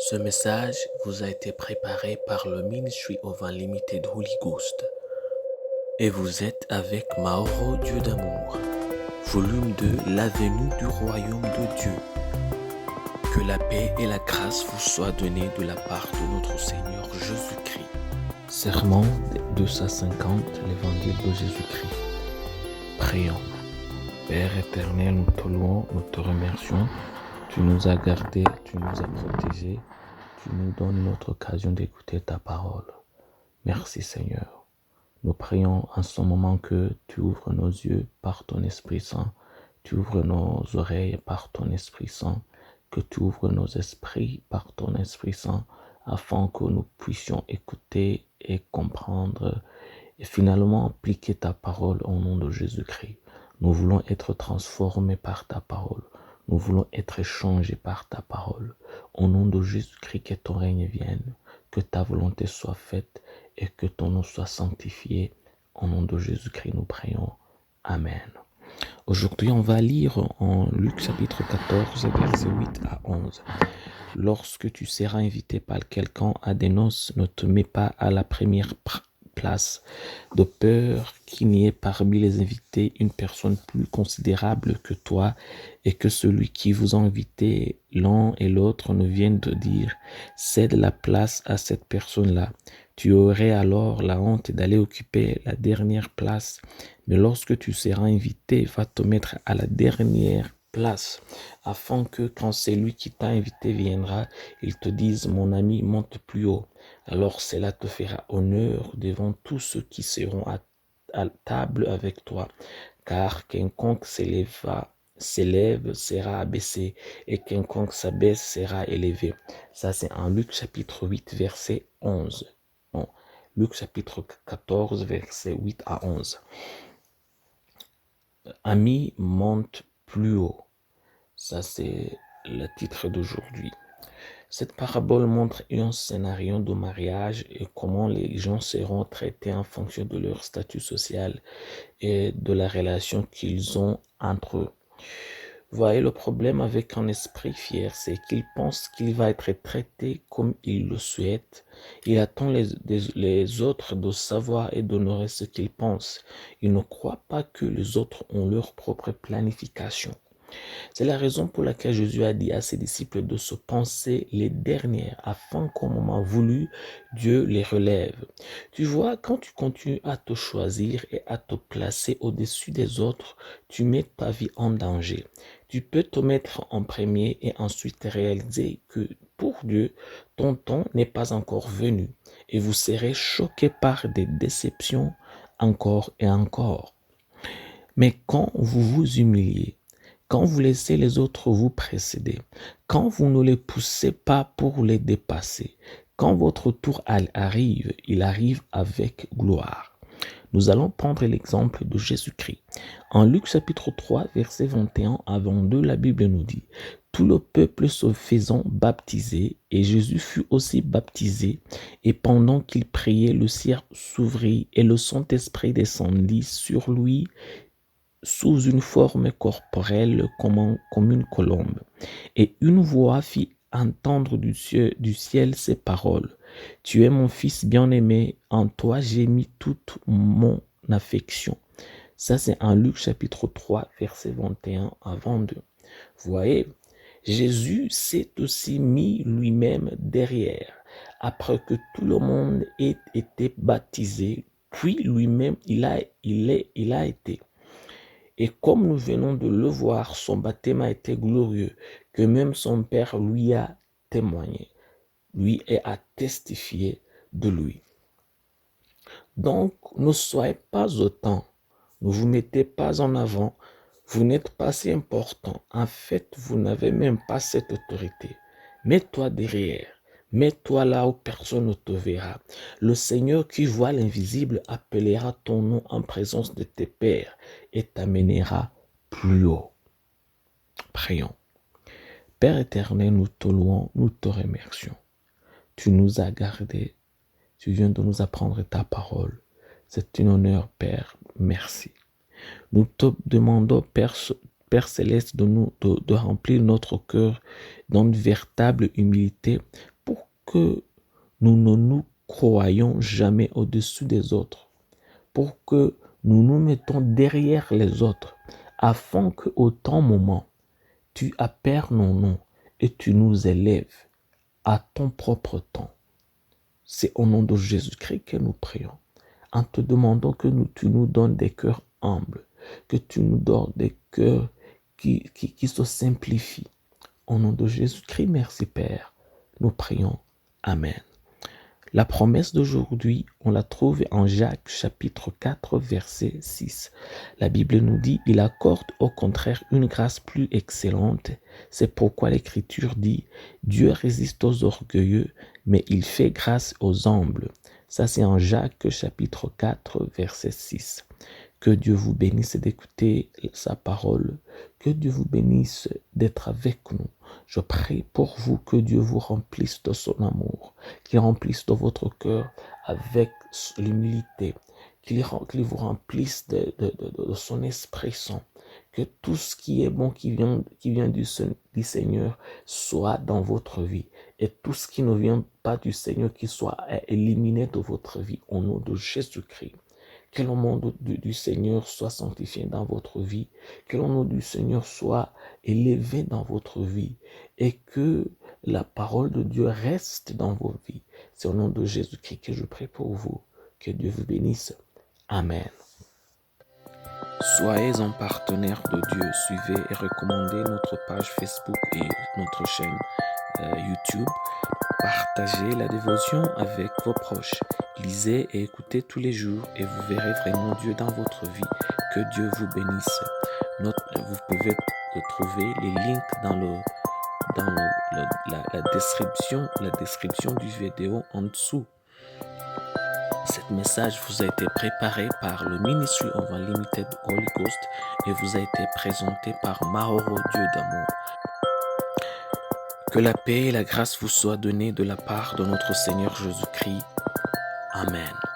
Ce message vous a été préparé par le Ministry of Unlimited Holy Ghost et vous êtes avec Mauro Dieu d'amour, volume 2, la venue du royaume de Dieu. Que la paix et la grâce vous soient données de la part de notre Seigneur Jésus-Christ. Sermon 250, l'évangile de Jésus-Christ. Prions. Père éternel, nous te louons, nous te remercions. Tu nous as gardés, tu nous as protégés. Tu nous donnes notre occasion d'écouter ta parole. Merci Seigneur. Nous prions en ce moment que tu ouvres nos yeux par ton Esprit Saint. Tu ouvres nos oreilles par ton Esprit Saint. Que tu ouvres nos esprits par ton Esprit Saint afin que nous puissions écouter et comprendre et finalement appliquer ta parole au nom de Jésus-Christ. Nous voulons être transformés par ta parole. Nous voulons être changés par ta parole. Au nom de Jésus-Christ, que ton règne vienne, que ta volonté soit faite et que ton nom soit sanctifié. Au nom de Jésus-Christ, nous prions. Amen. Aujourd'hui, on va lire en Luc chapitre 14, versets 8 à 11. Lorsque tu seras invité par quelqu'un à des noces, ne te mets pas à la première place, de peur qu'il n'y ait parmi les invités une personne plus considérable que toi et que celui qui vous a invité l'un et l'autre ne vienne te dire « cède la place à cette personne-là ». Tu aurais alors la honte d'aller occuper la dernière place, mais lorsque tu seras invité, va te mettre à la dernière place, afin que quand celui qui t'a invité viendra, il te dise « mon ami, monte plus haut ». Alors cela te fera honneur devant tous ceux qui seront à table avec toi, car quiconque s'élève sera abaissé, et quiconque s'abaisse sera élevé. Ça c'est en Luc chapitre 8, verset 11. Non, Luc chapitre 14, verset 8 à 11. Ami, monte plus haut. Ça c'est le titre d'aujourd'hui. Cette parabole montre un scénario de mariage et comment les gens seront traités en fonction de leur statut social et de la relation qu'ils ont entre eux. Vous voyez, le problème avec un esprit fier, c'est qu'il pense qu'il va être traité comme il le souhaite. Il attend les autres de savoir et d'honorer ce qu'ils pensent. Il ne croit pas que les autres ont leur propre planification. C'est la raison pour laquelle Jésus a dit à ses disciples de se penser les dernières afin qu'au moment voulu, Dieu les relève. Tu vois, quand tu continues à te choisir et à te placer au-dessus des autres, tu mets ta vie en danger. Tu peux te mettre en premier et ensuite réaliser que pour Dieu, ton temps n'est pas encore venu et vous serez choqués par des déceptions encore et encore. Mais quand vous vous humiliez, quand vous laissez les autres vous précéder, quand vous ne les poussez pas pour les dépasser, quand votre tour arrive, il arrive avec gloire. Nous allons prendre l'exemple de Jésus-Christ. En Luc chapitre 3, verset 21 à 22, la Bible nous dit « Tout le peuple se faisant baptiser, et Jésus fut aussi baptisé, et pendant qu'il priait, le ciel s'ouvrit, et le Saint-Esprit descendit sur lui, sous une forme corporelle comme une colombe. Et une voix fit entendre du ciel ces paroles. Tu es mon fils bien-aimé, en toi j'ai mis toute mon affection. Ça c'est en Luc chapitre 3, verset 21 à 22. Vous voyez, Jésus s'est aussi mis lui-même derrière. Après que tout le monde ait été baptisé, puis lui-même il a été. Et comme nous venons de le voir, son baptême a été glorieux, que même son Père lui a témoigné, lui a testifié de lui. Donc, ne soyez pas autant, ne vous mettez pas en avant, vous n'êtes pas si important. En fait, vous n'avez même pas cette autorité. Mets-toi derrière. Mets-toi là où personne ne te verra. Le Seigneur qui voit l'invisible appellera ton nom en présence de tes pères et t'amènera plus haut. Prions. Père éternel, nous te louons, nous te remercions. Tu nous as gardés. Tu viens de nous apprendre ta parole. C'est un honneur, Père. Merci. Nous te demandons, Père Céleste, de remplir notre cœur d'une véritable humilité que nous ne nous croyons jamais au-dessus des autres, pour que nous nous mettons derrière les autres, afin qu'au temps moment, tu appelles nos noms et tu nous élèves à ton propre temps. C'est au nom de Jésus-Christ que nous prions, en te demandant que tu nous donnes des cœurs humbles, que tu nous donnes des cœurs qui se simplifient. Au nom de Jésus-Christ, merci Père. Nous prions. Amen. La promesse d'aujourd'hui, on la trouve en Jacques chapitre 4 verset 6. La Bible nous dit, il accorde au contraire une grâce plus excellente. C'est pourquoi l'Écriture dit, Dieu résiste aux orgueilleux, mais il fait grâce aux humbles. Ça c'est en Jacques chapitre 4 verset 6. Que Dieu vous bénisse d'écouter sa parole. Que Dieu vous bénisse d'être avec nous. Je prie pour vous que Dieu vous remplisse de son amour, qu'il remplisse de votre cœur avec l'humilité, qu'il vous remplisse de son Esprit Saint, que tout ce qui est bon, qui vient du Seigneur, soit dans votre vie, et tout ce qui ne vient pas du Seigneur, qui soit éliminé de votre vie, au nom de Jésus-Christ. Que le nom du Seigneur soit sanctifié dans votre vie, que le nom du Seigneur soit élevé dans votre vie et que la parole de Dieu reste dans vos vies. C'est au nom de Jésus-Christ que je prie pour vous. Que Dieu vous bénisse. Amen. Soyez un partenaire de Dieu. Suivez et recommandez notre page Facebook et notre chaîne YouTube. Partagez la dévotion avec vos proches. Lisez et écoutez tous les jours et vous verrez vraiment Dieu dans votre vie. Que Dieu vous bénisse. Vous pouvez trouver les links dans la description du vidéo en dessous. Cet message vous a été préparé par le Ministry of Unlimited Holy Ghost et vous a été présenté par Mahoro Dieu d'amour. Que la paix et la grâce vous soient données de la part de notre Seigneur Jésus-Christ. Amen.